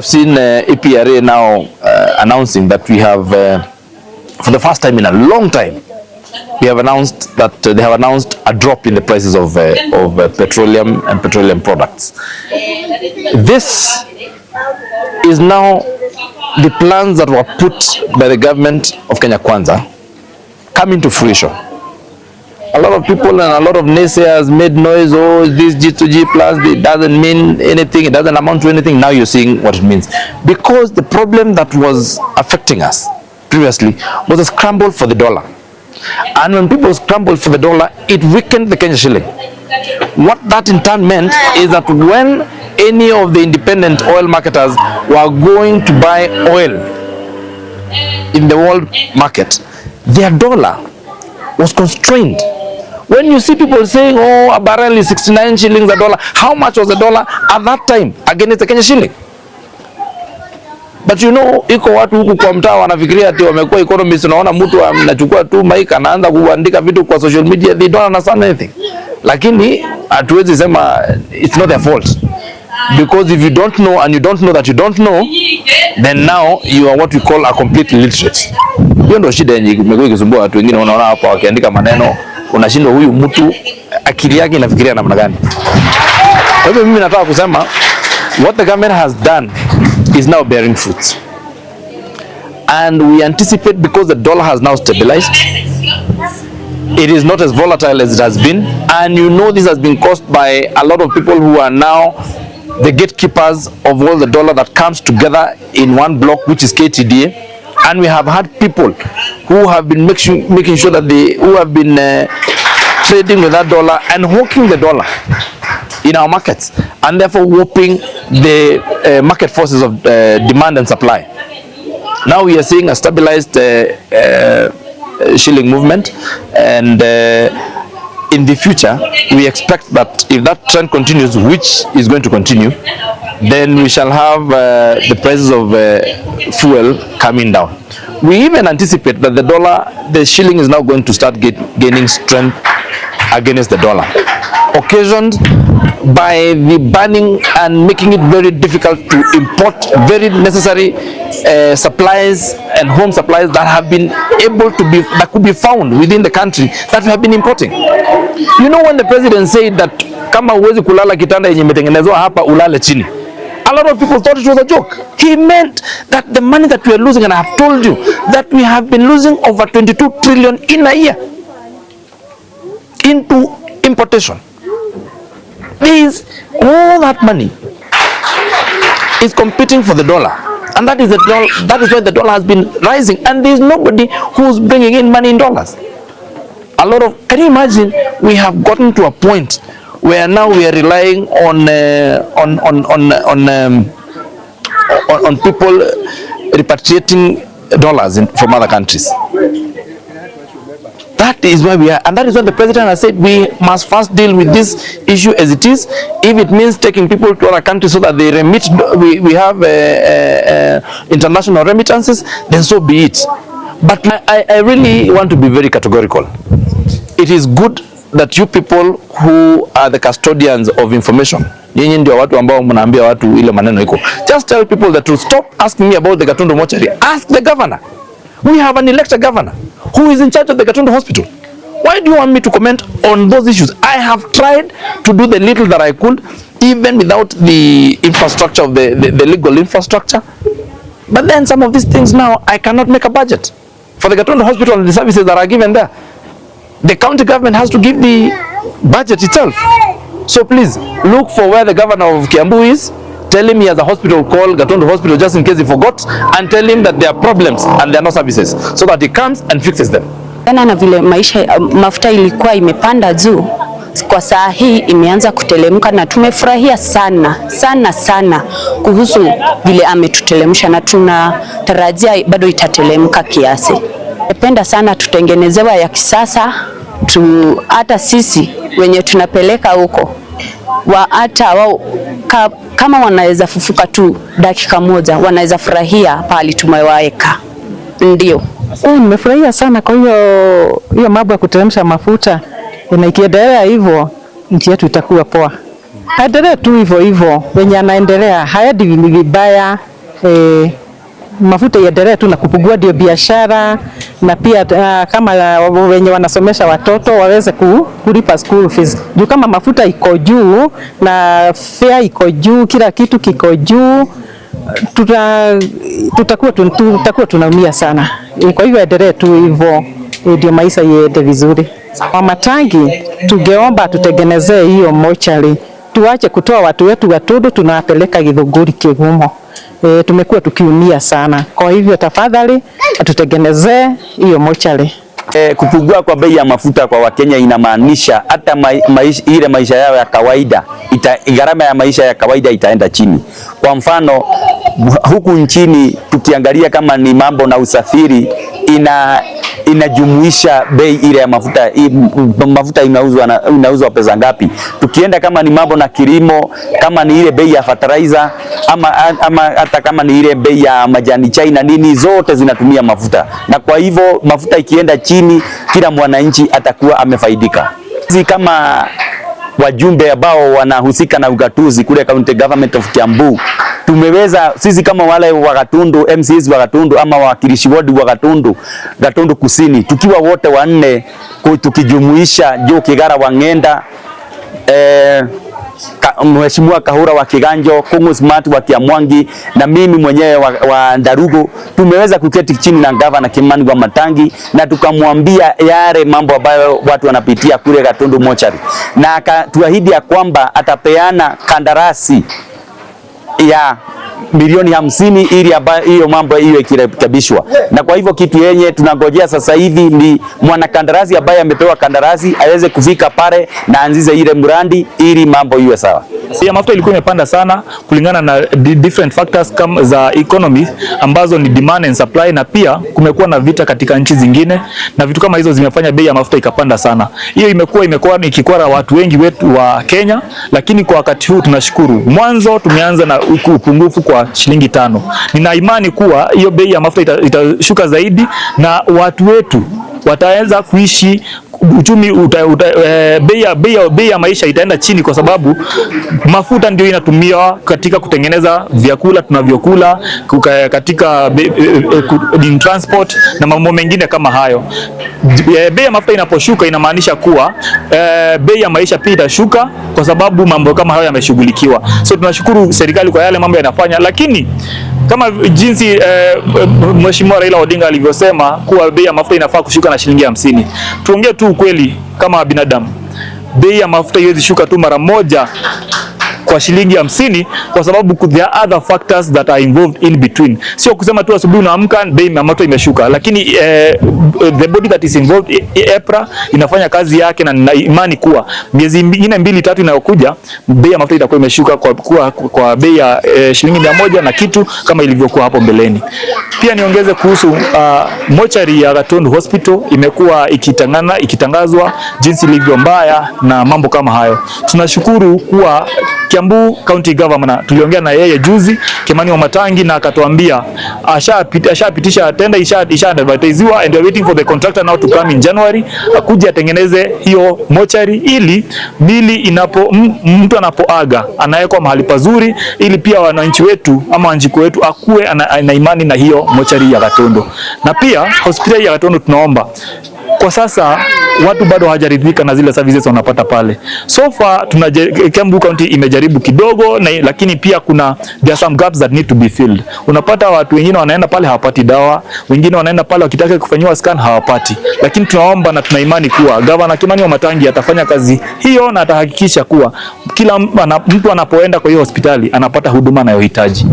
I've seen EPRA now announcing that we have, for the first time in a long time, we have announced that they have announced a drop in the prices of petroleum and petroleum products. This is now the plans that were put by the government of Kenya Kwanza come into fruition. A lot of people and a lot of naysayers made noise, oh, this G2G plus, it doesn't mean anything, it doesn't amount to anything. Now you're seeing what it means. Because the problem that was affecting us previously was a scramble for the dollar. And when people scrambled for the dollar, it weakened the Kenya shilling. What that in turn meant is that when any of the independent oil marketers were going to buy oil in the world market, their dollar was constrained. When you see people saying, oh, a barrel is 69 shillings a dollar, how much was the dollar at that time against the Kenya shilling? But you know, iko watu huku kwa mtaa wanafikiria ati wamekuwa economists, unaona mtu anachukua tu mic anaanza kuandika vitu kwa social media, they don't understand anything. Lakini hatuwezi sema it's not their fault. Because if you don't know and you don't know that you don't know, then now you are what we call a complete illiterate. Hiyo ndio shida yenye imekuwa ikisumbua watu wengine, unaona hapa wakiandika maneno unashindwa huyu mtu akili yake inafikiria namna gani. Kwa hivyo mimi nataka kusema what the government has done is now bearing fruits. And we anticipate, because the dollar has now stabilized, it is not as volatile as it has been, and you know this has been caused by a lot of people who are now the gatekeepers of all the dollar that comes together in one block, which is KTDA. And we have had people who have been making sure that who have been trading with that dollar and hawking the dollar in our markets, and therefore warping the market forces of demand and supply. Now we are seeing a stabilized shilling movement, and in the future we expect that if that trend continues, which is going to continue, then we shall have the prices of fuel coming down. We even anticipate that the shilling is now going to start gaining strength against the dollar, occasioned by the banning and making it very difficult to import very necessary supplies and home supplies that have been able to be, that could be found within the country, that we have been importing. You know, when the president said that kama uwezi kulala kitanda yenye imetengenezwa hapa ulale chini, a lot of people thought it was a joke. He meant that the money that we are losing, and I have told you that we have been losing over 22 trillion in a year into importation. All that money is competing for the dollar, and that is why the dollar has been rising, and there is nobody who's bringing in money in dollars. Can you imagine? We have gotten to a point where now we are relying on people repatriating dollars from other countries. That is why we are, and that is why the president has said we must first deal with this issue as it is. If it means taking people to other countries so that they remit, we have international remittances, then so be it. But I really want to be very categorical. It is good that you people who are the custodians of information, nyinyi ndio watu ambao mnaambia watu ile maneno iko, just tell people the truth. Stop asking me about the Gatundu mortuary. Ask the governor. We have an elected governor who is in charge of the Gatundu hospital. Why do you want me to comment on those issues? I have tried to do the little that I could, even without the infrastructure of the legal infrastructure. But then some of these things now, I cannot make a budget for the Gatundu hospital and the services that are given there. The county government has to give the budget itself. So please, look for where the governor of Kiambu is. Tell him he has a hospital called Gatundu Hospital, just in case he forgot, and tell him that there are problems and there are no services, so that he comes and fixes them. Na vile mafuta ilikuwa imepanda juu, kwa saa hii imeanza kutelemka, na tumefurahia sana kuhusu vile ametutelemsha, na tunatarajia bado itatelemka kiasi. Napenda sana tutengenezewa ya kisasa, hata sisi wenye tunapeleka huko hata wao kama wanaweza fufuka tu dakika moja, wanaweza furahia pale tumewaeka. Ndio nimefurahia sana. Kwa hiyo mambo ya kuteremsha mafuta, na ikiendelea hivyo nchi yetu itakuwa poa. Haendelee tu hivyo wenye anaendelea, haendi vibaya. mafuta iendelee tu na kupungua, ndio biashara na pia kama wenye wanasomesha watoto waweze kulipa school fees. Juu kama mafuta iko juu na fare iko juu, kila kitu kiko juu, tutakuwa tunaumia sana. Kwa hivyo endelee tu hivyo, ndio maisha iende vizuri. Kwa matangi tungeomba tutengenezee hiyo mochari, tuache kutoa watu wetu Gatundu tunawapeleka Githunguri Kigumo. Tumekuwa tukiumia sana, kwa hivyo tafadhali tutengenezee hiyo mochari. Kupungua kwa bei ya mafuta kwa Wakenya inamaanisha hata ile maisha yao ya kawaida, gharama ya maisha ya kawaida itaenda chini. Kwa mfano huku nchini tukiangalia kama ni mambo na usafiri, inajumuisha bei ile ya mafuta. Mafuta inauzwa pesa ngapi? Tukienda kama ni mambo na kilimo, kama ni ile bei ya fertilizer ama hata kama ni ile bei ya majani chai na nini, zote zinatumia mafuta. Na kwa hivyo mafuta ikienda chini, kila mwananchi atakuwa amefaidika. Sisi kama wajumbe ambao wanahusika na ugatuzi kule County Government of Kiambu, tumeweza sisi kama wale wa Gatundu, MCs wa Gatundu ama wawakilishi wadi wa Gatundu Kusini, tukiwa wote wanne, tukijumuisha Joe Kigara wa Ng'enda, Mheshimiwa Kahura wa Kiganjo, Kungu Smart wa Kiamwangi na mimi mwenyewe wa Ndarugo, tumeweza kuketi chini na gavana Kimani wa Matangi na tukamwambia yale mambo ambayo watu wanapitia kule Gatundu mochari, na akatuahidi ya kwamba atapeana kandarasi ya milioni 50 ili hiyo mambo hiyo ikirekebishwa. Na kwa hivyo kitu yenye tunangojea sasa hivi ni mwanakandarasi ambaye amepewa kandarasi aweze kufika pale na anzize ile mradi ili mambo iwe sawa. Ya mafuta ilikuwa imepanda sana kulingana na different factors kama za economy ambazo ni demand and supply, na pia kumekuwa na vita katika nchi zingine na vitu kama hizo zimefanya bei ya mafuta ikapanda sana. Hiyo imekuwa ikikwara watu wengi wetu wa Kenya, lakini kwa wakati huu tunashukuru. Mwanzo tumeanza na upungufu kwa shilingi 5. Nina imani kuwa hiyo bei ya mafuta itashuka zaidi na watu wetu wataweza kuishi, uchumi bei ya maisha itaenda chini, kwa sababu mafuta ndio inatumiwa katika kutengeneza vyakula tunavyokula, katika transport na mambo mengine kama hayo. Bei ya mafuta inaposhuka inamaanisha kuwa bei ya maisha pia itashuka, kwa sababu mambo kama hayo yameshughulikiwa. So tunashukuru serikali kwa yale mambo yanafanya, lakini kama jinsi Mheshimiwa Raila Odinga alivyosema kuwa bei ya mafuta inafaa kushuka na shilingi 50. Tuongee tu ukweli kama binadamu. Bei ya mafuta haiwezi shuka tu mara moja kwa shilingi 50, kwa sababu there are other factors that are involved in between. Sio kusema tu asubuhi unaamka bei ya mafuta imeshuka, lakini the body that is involved, EPRA, inafanya kazi yake, na nina imani kuwa miezi 4-2-3 inayokuja bei ya mafuta itakuwa imeshuka kwa bei ya shilingi 100 na kitu kama ilivyokuwa hapo mbeleni. Pia niongeze kuhusu mochari ya Gatundu Hospital, imekuwa ikitangazwa jinsi ilivyo mbaya na mambo kama hayo. Tunashukuru kuwa Kiambu County Government tuliongea na yeye juzi, Kimani wa Matangi, na akatuambia ashapitisha tender, isha advertisewa and we are waiting for the contractor now to come in January akuje atengeneze hiyo mochari, ili mtu anapoaga anawekwa mahali pazuri, ili pia wananchi wetu ama wanjiko wetu akuwe ana imani na hiyo mochari ya Gatundu. Na pia hospitali ya Gatundu tunaomba, kwa sasa watu bado hawajaridhika na zile services wanapata pale. So far Kiambu County imejaribu kidogo, lakini pia there are some gaps that need to be filled. Unapata watu wengine wanaenda pale hawapati dawa, wengine wanaenda pale wakitaka kufanywa scan hawapati. Lakini tunaomba na tuna imani kuwa Gavana Kimani wa Matangi atafanya kazi hiyo na atahakikisha kuwa kila mtu anapoenda kwa hiyo hospitali anapata huduma anayohitaji.